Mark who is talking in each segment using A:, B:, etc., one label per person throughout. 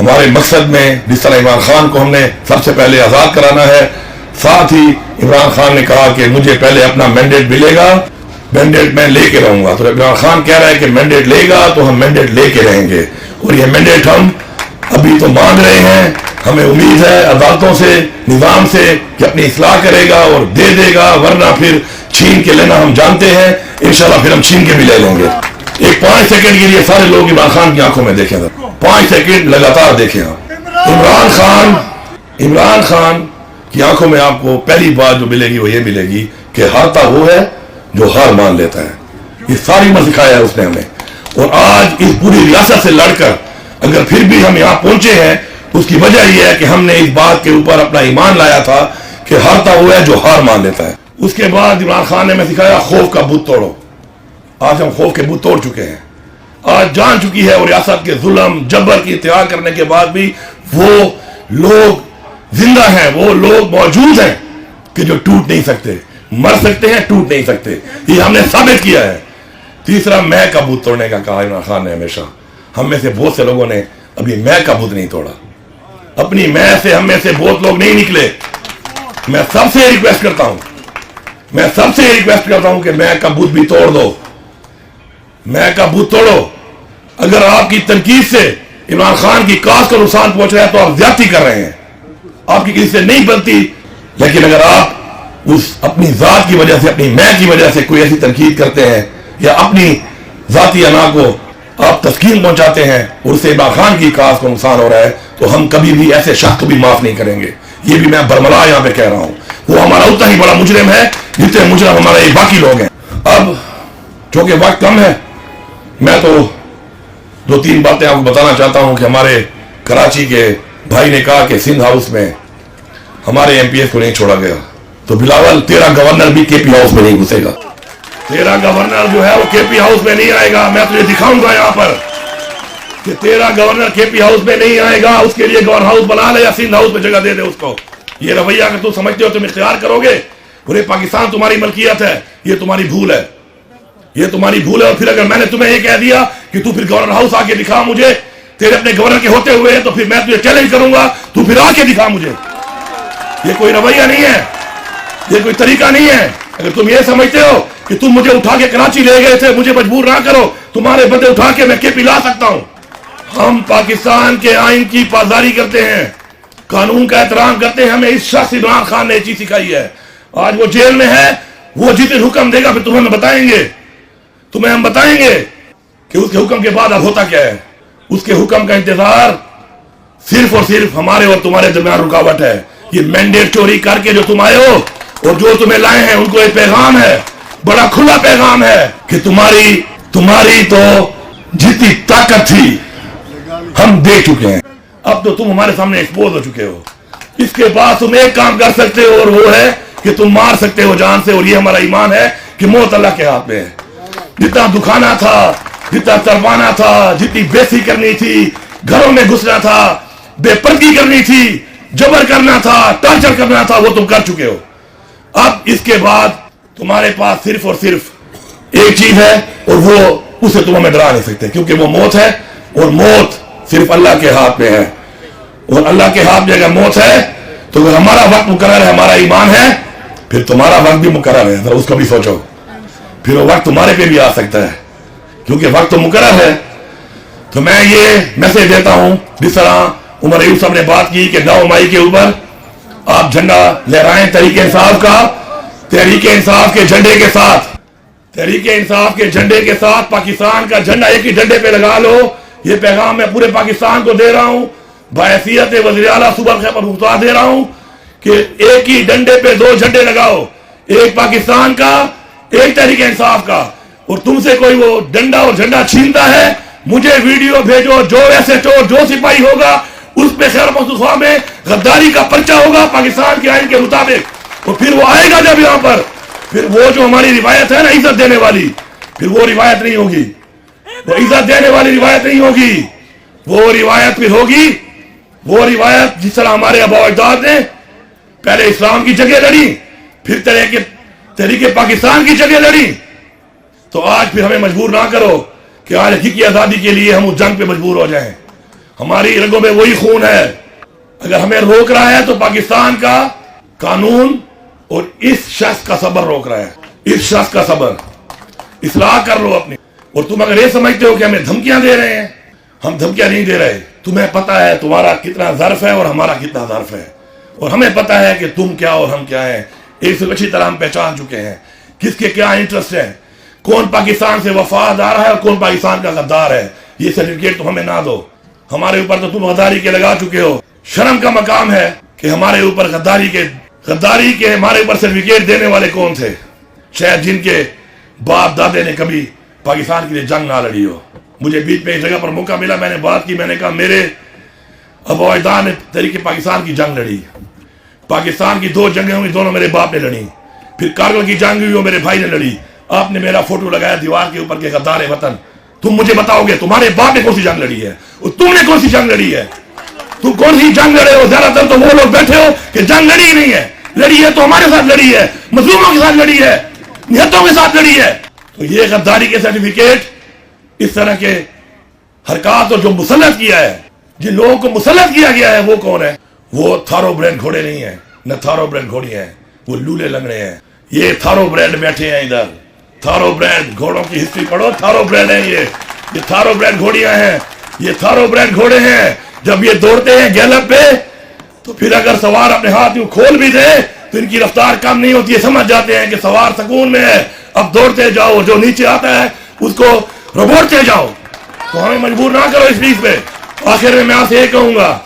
A: ہمارے مقصد میں جس طرح عمران خان کو ہم نے سب سے پہلے آزاد کرانا ہے، ساتھ ہی عمران خان نے کہا کہ مجھے پہلے اپنا مینڈیٹ ملے گا، مینڈیٹ میں لے کے رہوں گا. تو عمران خان کہہ رہا ہے کہ مینڈیٹ لے گا تو ہم مینڈیٹ لے کے رہیں گے، اور یہ مینڈیٹ ہم ابھی تو مانگ رہے ہیں. ہمیں امید ہے عدالتوں سے، نظام سے کہ اپنی اصلاح کرے گا اور دے دے گا، ورنہ پھر چھین کے لینا ہم جانتے ہیں. انشاءاللہ پھر ہم چھین کے بھی لے لیں گے. ایک 5 سیکنڈ کے لیے سارے لوگ عمران خان کی آنکھوں میں دیکھیں، 5 سیکنڈ لگاتار دیکھیں آپ. عمران خان کی آنکھوں میں آپ کو پہلی بات جو ملے گی وہ یہ ملے گی کہ ہارتا وہ ہے جو ہار مان لیتا ہے. یہ ساری مت سکھایا ہے اس نے ہمیں. اور آج اس پوری ریاست سے لڑ کر اگر پھر بھی ہم یہاں پہنچے ہیں تو اس کی وجہ یہ ہے کہ ہم نے اس بات کے اوپر اپنا ایمان لایا تھا کہ ہارتا وہ ہے جو ہار مان لیتا ہے. اس کے بعد عمران خان نے ہمیں سکھایا خوف کا بت توڑو. آج ہم خوف کے بت توڑ چکے ہیں. آج جان چکی ہے اور ریاست کے ظلم جبر کی انتہا کرنے کے بعد بھی وہ لوگ زندہ ہیں، وہ لوگ موجود ہیں کہ جو ٹوٹ نہیں سکتے. مر سکتے ہیں، ٹوٹ نہیں سکتے. یہ ہم نے ثابت کیا ہے. تیسرا، میں کا بت توڑنے کا کہا عمران خان نے ہمیشہ. ہم میں سے بہت سے لوگوں نے ابھی میں کا بت نہیں توڑا. اپنی میں سے ہم میں سے بہت لوگ نہیں نکلے. میں سب سے ریکویسٹ کرتا ہوں کہ میں کا بت بھی توڑ دو. میں کا بت توڑو. اگر آپ کی تنقید سے عمران خان کی کاز کو نقصان پہنچ رہا ہے تو آپ زیادتی کر رہے ہیں. آپ کی کسی سے نہیں بنتی. لیکن اگر آپ اس اپنی ذات کی وجہ سے، اپنی میں کی وجہ سے کوئی ایسی تنقید کرتے ہیں یا اپنی ذاتی انا کو آپ تسکین پہنچاتے ہیں اور اس سے عمران خان کی کاز کو نقصان ہو رہا ہے، تو ہم کبھی بھی ایسے شخص کو بھی معاف نہیں کریں گے. یہ بھی میں برملا یہاں پہ کہہ رہا ہوں. وہ ہمارا اتنا ہی بڑا مجرم ہے جتنے مجرم ہمارے باقی لوگ ہیں. اب چونکہ وقت کم ہے، میں تو 2-3 باتیں آپ کو بتانا چاہتا ہوں کہ ہمارے کراچی کے بھائی نے کہا کہ سندھ ہاؤس میں ہمارے ایم پی ایس کو نہیں چھوڑا گیا. تو بلاول، تیرا گورنر بھی کے پی ہاؤس میں نہیں گھسے گا. تیرا گورنر جو ہے وہ کے پی ہاؤس میں نہیں آئے گا. میں تجھے دکھاؤں گا یہاں پر کہ تیرا گورنر کے پی ہاؤس میں نہیں آئے گا. اس کے لیے گورنر ہاؤس بنا لے یا سندھ ہاؤس میں جگہ دے دے اس کو. یہ رویہ اگر تم سمجھتے ہو تم اختیار کرو گے، پورے پاکستان تمہاری ملکیت ہے، یہ تمہاری بھول ہے. یہ تمہاری بھول ہے. اور پھر اگر میں نے تمہیں یہ کہہ دیا کہ تو پھر گورنر ہاؤس آ کے دکھا مجھے، تیرے اپنے گورنر کے ہوتے ہوئے، تو پھر میں تجھے چیلنج کروں گا، تو پھر آ کے دکھا مجھے. یہ کوئی رویہ نہیں ہے، یہ کوئی طریقہ نہیں ہے. اگر تم یہ سمجھتے ہو کہ تم مجھے اٹھا کے کراچی لے گئے تھے، مجھے مجبور نہ کرو، تمہارے بندے اٹھا کے میں کے پی لا سکتا ہوں. ہم پاکستان کے آئین کی پاسداری کرتے ہیں، قانون کا احترام کرتے ہیں. ہمیں اس شخص عمران خان نے یہ چیز سکھائی ہے. آج وہ جیل میں ہے، وہ جتنے حکم دے گا پھر تمہیں ہم بتائیں گے کہ اس کے حکم کے بعد اب ہوتا کیا ہے. اس کے حکم کا انتظار صرف اور صرف ہمارے اور تمہارے درمیان رکاوٹ ہے. یہ مینڈیٹ چوری کر کے جو تم آئے ہو اور جو تمہیں لائے ہیں، ان کو ایک پیغام ہے، بڑا کھلا پیغام ہے کہ تمہاری تو جتنی طاقت تھی ہم دیکھ چکے ہیں. اب تو تم ہمارے سامنے ایکسپوز ہو چکے ہو. اس کے بعد تم ایک کام کر سکتے ہو اور وہ ہے کہ تم مار سکتے ہو جان سے. اور یہ ہمارا ایمان ہے کہ موت اللہ کے ہاتھ میں ہے. جتنا دکھانا تھا، جتنا تڑپانا تھا، جتنی بےسی کرنی تھی، گھروں میں گھسنا تھا، بے پردگی کرنی تھی، جبر کرنا تھا، ٹارچر کرنا تھا، وہ تم کر چکے ہو. اب اس کے بعد تمہارے پاس صرف اور صرف ایک چیز ہے اور وہ اسے تم ہمیں ڈرا نہیں سکتے، کیونکہ وہ موت ہے. اور موت صرف اللہ کے ہاتھ میں ہے. اور اللہ کے ہاتھ میں اگر موت ہے تو اگر ہمارا وقت مقرر ہے، ہمارا ایمان ہے، پھر تمہارا وقت بھی مقرر ہے. ذرا اس کو بھی سوچو. پھر وہ وقت تمہارے پہ بھی آ سکتا ہے کیونکہ وقت تو مقرر ہے. تو میں یہ میسج دیتا ہوں، جس طرح عمر ایوب صاحب نے بات کی کہ 9 مئی کے اوپر آپ جھنڈا لہرائیں تحریک انصاف کا. تحریک انصاف کے جھنڈے کے ساتھ، تحریک انصاف کے جھنڈے کے ساتھ پاکستان کا جھنڈا ایک ہی جھنڈے پہ لگا لو. یہ پیغام میں پورے پاکستان کو دے رہا ہوں، بحیثیت وزیر اعلیٰ صوبہ خیبر پختونخوا دے رہا ہوں کہ ایک ہی ڈنڈے پہ 2 جھنڈے لگاؤ، ایک پاکستان کا، ایک تحریک انصاف کا. اور تم سے کوئی وہ ڈنڈا اور جھنڈا چھینتا ہے، مجھے ویڈیو بھیجو. جو ایسے چور، جو سپاہی ہوگا اس پہ خیبر پختونخوا میں غداری کا پرچہ ہوگا پاکستان کے آئین کے مطابق. اور پھر وہ آئے گا جب یہاں پر، پھر وہ جو ہماری روایت ہے نا عزت دینے والی، پھر وہ روایت نہیں ہوگی. وہ عزت دینے والی روایت نہیں ہوگی. وہ روایت پھر ہوگی، وہ روایت جس طرح ہمارے آباء و اجداد نے پہلے اسلام کی جگہ لڑی، پھر تحریک پاکستان کی جگہ لڑی. تو آج پھر ہمیں مجبور نہ کرو کہ آج حقیقی آزادی کے لیے ہم اس جنگ پہ مجبور ہو جائیں. ہماری رگوں میں وہی خون ہے. اگر ہمیں روک رہا ہے تو پاکستان کا قانون اور اس شخص کا صبر روک رہا ہے. اس شخص کا صبر. اصلاح کر لو اپنی. اور تم اگر یہ سمجھتے ہو کہ ہمیں دھمکیاں دے رہے ہیں, ہم دھمکیاں نہیں دے رہے. تمہیں پتا ہے تمہارا کتنا ظرف ہے اور ہمارا کتنا ظرف ہے, اور ہمیں پتا ہے کہ تم کیا اور ہم کیا ہیں. ایک سے اچھی طرح ہم پہچان چکے ہیں کس کے کیا انٹرسٹ ہے, کون پاکستان سے وفادار ہے اور کون پاکستان کا غدار ہے. یہ سرٹیفکیٹ تو ہمیں نہ دو. ہمارے اوپر تو تم غداری کے لگا چکے ہو. شرم کا مقام ہے کہ ہمارے اوپر غداری کے ہمارے اوپر سرٹیفکیٹ دینے والے کون تھے. شاید جن کے باپ دادے نے کبھی پاکستان کے لیے جنگ نہ لڑی ہو. مجھے بیچ میں ایک جگہ پر موقع ملا, میں نے بات کی, میں نے کہا میرے ابو اجداد نے تحریک پاکستان کی جنگ لڑی. پاکستان کی 2 جنگیں ہوئی, دونوں میرے باپ نے لڑی. پھر کارگل کی جنگ ہوئی, وہ میرے بھائی نے لڑی. آپ نے میرا فوٹو لگایا دیوار کے اوپر کہ غدار وطن. تم مجھے بتاؤ گے تمہارے باپ نے کون سی جنگ لڑی ہے اور تم نے کون سی جنگ لڑی ہے؟ تم کون سی جنگ لڑے ہو؟ زیادہ تر تو وہ لوگ بیٹھے ہو کہ جنگ لڑی ہی نہیں ہے. لڑی ہے تو ہمارے ساتھ لڑی ہے, مظلوموں کے ساتھ لڑی ہے, نہتوں کے ساتھ لڑی ہے. تو یہ غداری کے سرٹیفکیٹ, اس طرح کے حرکات اور جو مسلط کیا ہے, جن لوگوں کو مسلط کیا گیا ہے, وہ کون ہے؟ وہ تھارو برینڈ گھوڑے نہیں ہیں, نہ تھارو برینڈ گھوڑی ہیں, وہ لولے لنگڑے ہیں. یہ تھارو برینڈ بیٹھے ہیں ادھر. تھارو برینڈ گھوڑوں کی ہسٹری پڑھو, تھارو برینڈ ہیں یہ تھارو برینڈ گھوڑیاں ہیں, یہ تھارو برینڈ گھوڑے ہیں. جب یہ دوڑتے ہیں گیلپ پہ تو پھر اگر سوار اپنے ہاتھ یوں کھول بھی دے تو ان کی رفتار کم نہیں ہوتی ہے. سمجھ جاتے ہیں کہ سوار سکون میں ہے, اب دوڑتے جاؤ, جو نیچے آتا ہے اس کو رگوڑتے جاؤ. تو ہمیں مجبور نہ کرو اس چیز پہ. آخر میں آپ سے یہ کہوں گا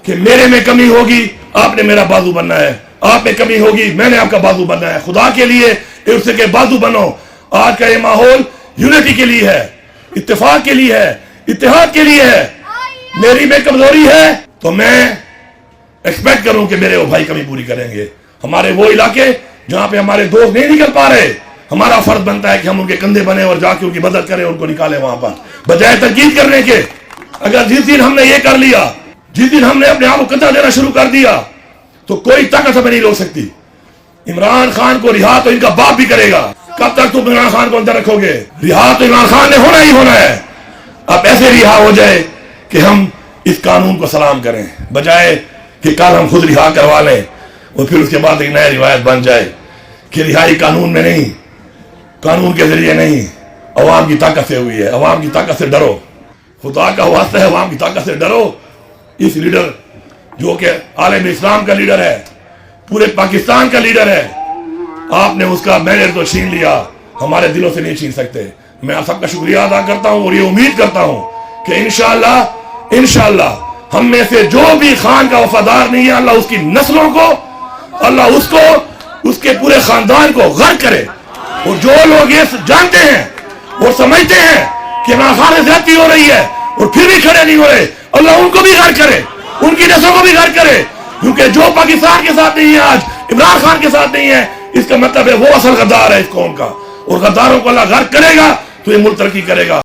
A: کہ میرے میں کمی ہوگی, آپ نے میرا بازو بننا ہے. آپ میں کمی ہوگی, میں نے آپ کا بازو بننا ہے. خدا کے لیے اس کے بازو بنو. آج کا یہ ماحول یونٹی کے لیے ہے, اتفاق کے لیے ہے, اتحاد کے لیے ہے. میری میں کمزوری ہے تو میں ایکسپیکٹ کروں کہ میرے وہ بھائی کمی پوری کریں گے. ہمارے وہ علاقے جہاں پہ ہمارے دوست نہیں نکل پا رہے, ہمارا فرض بنتا ہے کہ ہم ان کے کندھے بنے اور جا کے ان کی مدد کریں, ان کو نکالیں وہاں پر, بجائے تنقید کرنے کے. اگر جس دن ہم نے یہ کر لیا, جس دن ہم نے اپنے آپ کو کندھا دینا شروع کر دیا, تو کوئی طاقت ہمیں نہیں روک سکتی. عمران خان کو رہا تو ان کا باپ بھی کرے گا. کب تک تم عمران خان کو اندر رکھو گے؟ رہا تو عمران خان نے ہونا ہی ہونا ہے. اب ایسے رہا ہو جائے کہ ہم اس قانون کو سلام کریں, بجائے کہ کل ہم خود رہا کروا لیں اور پھر اس کے بعد ایک نئی روایت بن جائے کہ رہائی قانون میں نہیں, قانون کے ذریعے نہیں, عوام کی طاقت سے ہوئی ہے. عوام کی طاقت سے ڈرو, خدا کا واسطہ ہے, عوام کی طاقت سے ڈرو. اس لیڈر جو کہ عالم اسلام کا لیڈر ہے, پورے پاکستان کا لیڈر ہے, آپ نے اس کا مینر تو چھین لیا, ہمارے دلوں سے نہیں چھین سکتے. میں آپ سب کا شکریہ ادا کرتا ہوں اور یہ امید کرتا ہوں کہ انشاءاللہ ہم میں سے جو بھی خان کا وفادار نہیں ہے, اللہ اس کی نسلوں کو, اللہ اس کو, اس کے پورے خاندان کو غرق کرے. اور جو لوگ یہ جانتے ہیں اور سمجھتے ہیں کہ عمران خان سے زیادتی ہو رہی ہے اور پھر بھی کھڑے نہیں ہو رہے, اللہ ان کو بھی غرق کرے, ان کی نسلوں کو بھی غرق کرے. کیونکہ جو پاکستان کے ساتھ نہیں ہے آج, عمران خان کے ساتھ نہیں ہے, اس کا مطلب ہے وہ اصل غدار ہے اس قوم کا. اور غداروں کو اللہ غرق کرے گا تو یہ ملک ترقی کرے گا.